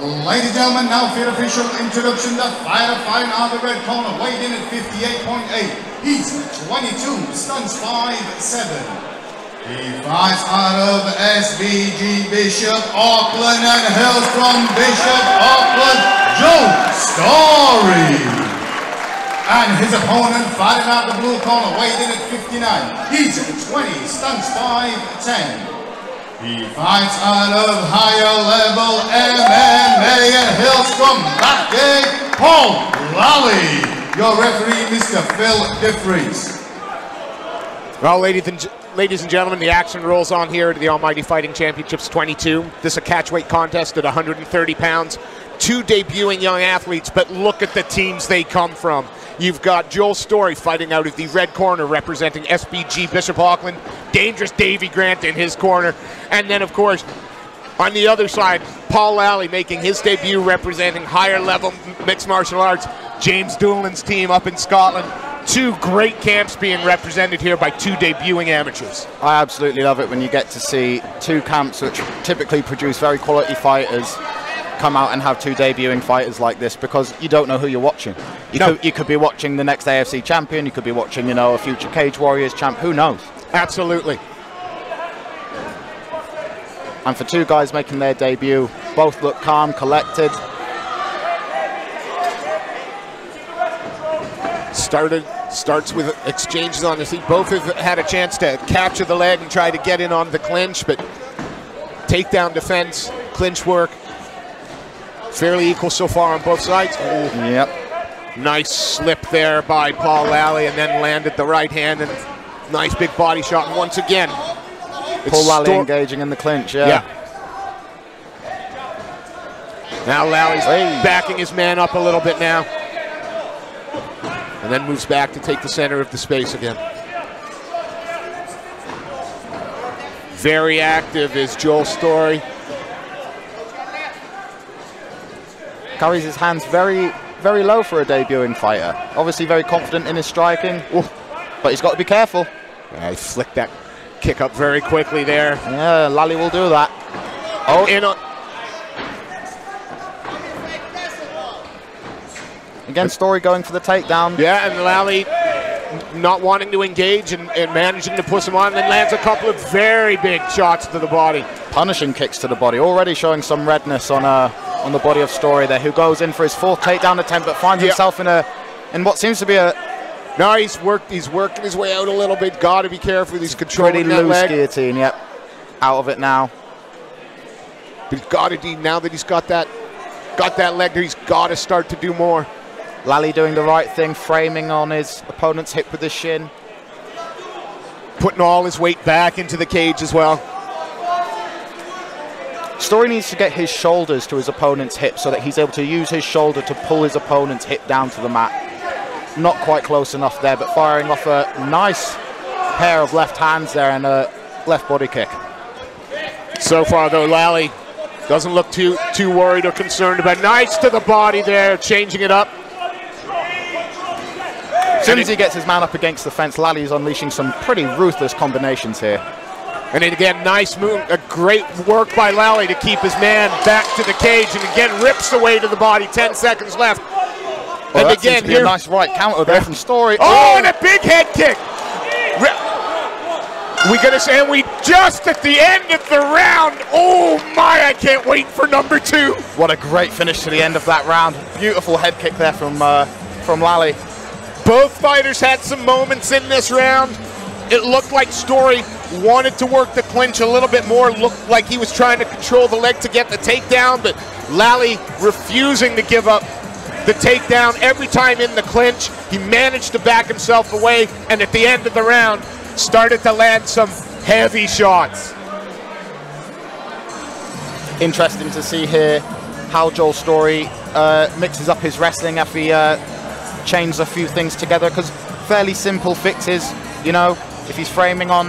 Ladies and gentlemen, now for your official introduction, the fighter fighting out of the red corner, weighed in at 58.8. He's 22, stunts 5'7". He fights out of SBG Bishop Auckland and hails from Bishop Auckland, Joe Story. And his opponent fighting out the blue corner, weighed in at 59. He's 20, stunts 5'10". He fights out of higher level MMA and hails from Blackgate, Paul Lally. Your referee, Mr. Phil DeFries. Well, ladies and gentlemen, the action rolls on here at the Almighty Fighting Championships 22. This is a catchweight contest at 130 pounds. Two debuting young athletes, but look at the teams they come from. You've got Joel Story fighting out of the red corner representing SBG Bishop Auckland. Dangerous Davy Grant in his corner. And then, of course, on the other side, Paul Lally making his debut representing higher level mixed martial arts. James Doolan's team up in Scotland. Two great camps being represented here by two debuting amateurs. I absolutely love it when you get to see two camps which typically produce very quality fighters come out and have two debuting fighters like this, because you don't know who you're watching. You could be watching the next AFC champion, you could be watching, you know, a future Cage Warriors champ, who knows? Absolutely. And for two guys making their debut, both look calm, collected. Starts with exchanges on the seat. Both have had a chance to capture the leg and try to get in on the clinch, but takedown defense, clinch work, fairly equal so far on both sides. Ooh. Yep. Nice slip there by Paul Lally, and then landed the right hand, and nice big body shot. And once again, Paul Lally engaging in the clinch, yeah. Now Lally's backing his man up a little bit now, and then moves back to take the center of the space again. Very active is Joel Story. Carries his hands very, very low for a debuting fighter. Obviously very confident in his striking, but he's got to be careful. Yeah, he flicked that kick up very quickly there. Yeah, Lally will do that. Oh, in on. Again, Story going for the takedown. Yeah, and Lally not wanting to engage and managing to push him on, and then lands a couple of very big shots to the body. Punishing kicks to the body, already showing some redness on the body of Story there, who goes in for his fourth takedown attempt, but finds himself in what seems to be a... No, he's working his way out a little bit. Got to be careful. He's controlling that leg. Pretty loose guillotine, yep. Out of it now. But he's got to, now that he's got that leg there, he's got to start to do more. Lally doing the right thing, framing on his opponent's hip with his shin. Putting all his weight back into the cage as well. Story needs to get his shoulders to his opponent's hip so that he's able to use his shoulder to pull his opponent's hip down to the mat. Not quite close enough there, but firing off a nice pair of left hands there and a left body kick. So far though, Lally doesn't look too worried or concerned about it. Nice to the body there, changing it up. As soon as he gets his man up against the fence, Lally is unleashing some pretty ruthless combinations here. And then again, nice move, a great work by Lally to keep his man back to the cage, and again rips away to the body. 10 seconds left. Well, and again, here, a nice right counter there from Story. Oh, and a big head kick. We gotta say, and we just at the end of the round. Oh my! I can't wait for number 2. What a great finish to the end of that round. Beautiful head kick there from Lally. Both fighters had some moments in this round. It looked like Story wanted to work the clinch a little bit more, looked like he was trying to control the leg to get the takedown, but Lally refusing to give up the takedown every time in the clinch. He managed to back himself away, and at the end of the round, started to land some heavy shots. Interesting to see here how Joel Story mixes up his wrestling after he chains a few things together, because fairly simple fixes, you know, if he's framing on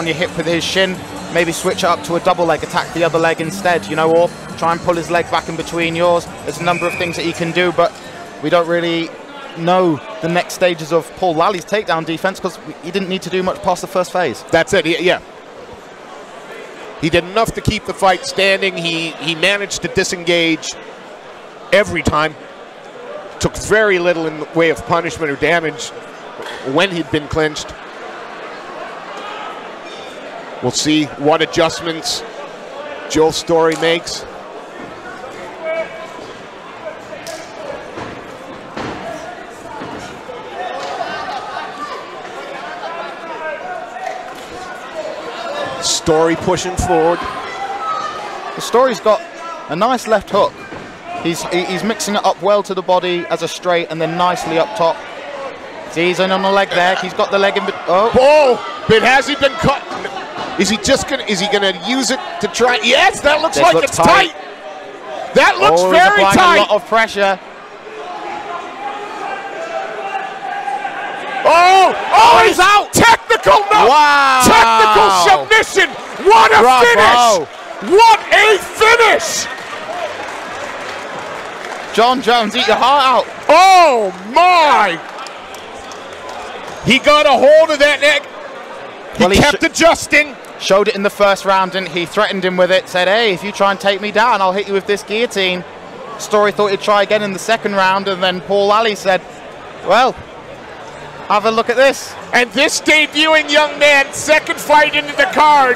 your hip with his shin, maybe switch it up to a double leg, attack the other leg instead, you know, or try and pull his leg back in between yours. There's a number of things that he can do, but we don't really know the next stages of Paul Lally's takedown defense, because he didn't need to do much past the first phase. That's it, yeah. He did enough to keep the fight standing. He managed to disengage every time. Took very little in the way of punishment or damage when he'd been clinched. We'll see what adjustments Joel Storey makes. Storey pushing forward. The Storey's got a nice left hook. He's mixing it up well to the body as a straight and then nicely up top. He's in on the leg there. He's got the leg in. But has he been cut? Is he gonna use it to try? Yes, that looks like it's tight. That looks very tight. A lot of pressure. He's out. Technical, no. Wow. Technical submission. What a finish. What a finish. Jon Jones, eat your heart out. Oh my. He got a hold of that neck. He kept adjusting. Showed it in the first round, didn't he? Threatened him with it. Said, hey, if you try and take me down, I'll hit you with this guillotine. Storey thought he'd try again in the second round, and then Paul Lally said, well, have a look at this. And this debuting young man, second fight into the card,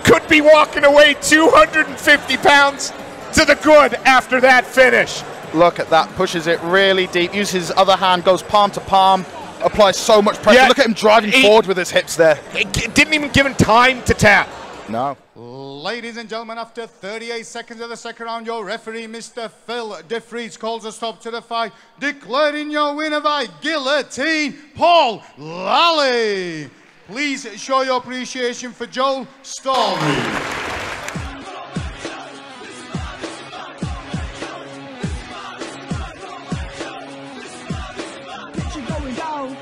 could be walking away 250 pounds to the good after that finish. Look at that. Pushes it really deep. Uses his other hand, goes palm to palm. Applies so much pressure. Yeah, look at him driving forward with his hips there. It didn't even give him time to tap. No. Ladies and gentlemen, after 38 seconds of the second round, your referee, Mr. Phil DeFries, calls a stop to the fight, declaring your winner by guillotine, Paul Lally. Please show your appreciation for Joel Storey. Going down.